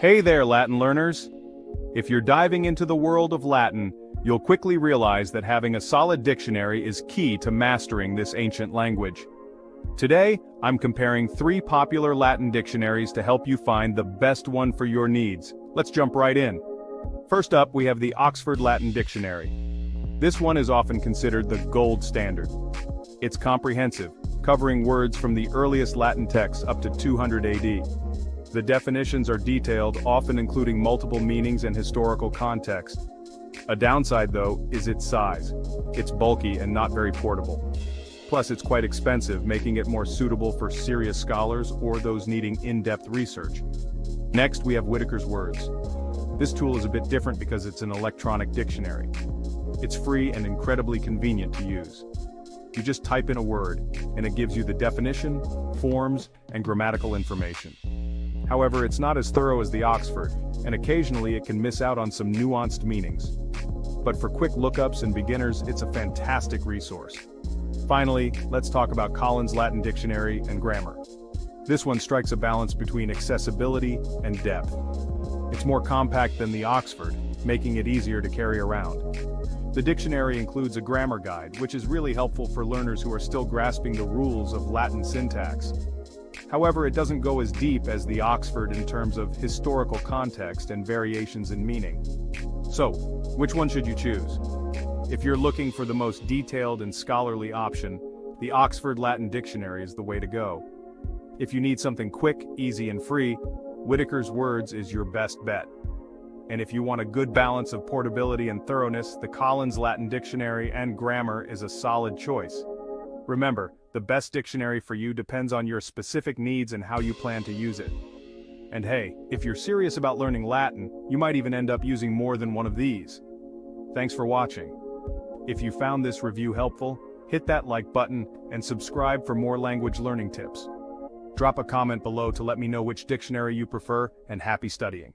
Hey there, Latin learners! If you're diving into the world of Latin, you'll quickly realize that having a solid dictionary is key to mastering this ancient language. Today, I'm comparing 3 popular Latin dictionaries to help you find the best one for your needs. Let's jump right in. First up, we have the Oxford Latin Dictionary. This one is often considered the gold standard. It's comprehensive, covering words from the earliest Latin texts up to 200 AD. The definitions are detailed, often including multiple meanings and historical context. A downside, though, is its size. It's bulky and not very portable. Plus, it's quite expensive, making it more suitable for serious scholars or those needing in-depth research. Next, we have Whitaker's Words. This tool is a bit different because it's an electronic dictionary. It's free and incredibly convenient to use. You just type in a word, and it gives you the definition, forms, and grammatical information. However, it's not as thorough as the Oxford, and occasionally it can miss out on some nuanced meanings. But for quick lookups and beginners, it's a fantastic resource. Finally, let's talk about Collins' Latin Dictionary and Grammar. This one strikes a balance between accessibility and depth. It's more compact than the Oxford, making it easier to carry around. The dictionary includes a grammar guide, which is really helpful for learners who are still grasping the rules of Latin syntax. However, it doesn't go as deep as the Oxford in terms of historical context and variations in meaning. So, which one should you choose? If you're looking for the most detailed and scholarly option, the Oxford Latin Dictionary is the way to go. If you need something quick, easy, and free, Whitaker's Words is your best bet. And if you want a good balance of portability and thoroughness, the Collins Latin Dictionary and Grammar is a solid choice. Remember, the best dictionary for you depends on your specific needs and how you plan to use it. And hey, if you're serious about learning Latin, you might even end up using more than one of these. Thanks for watching. If you found this review helpful, hit that like button and subscribe for more language learning tips. Drop a comment below to let me know which dictionary you prefer, and happy studying.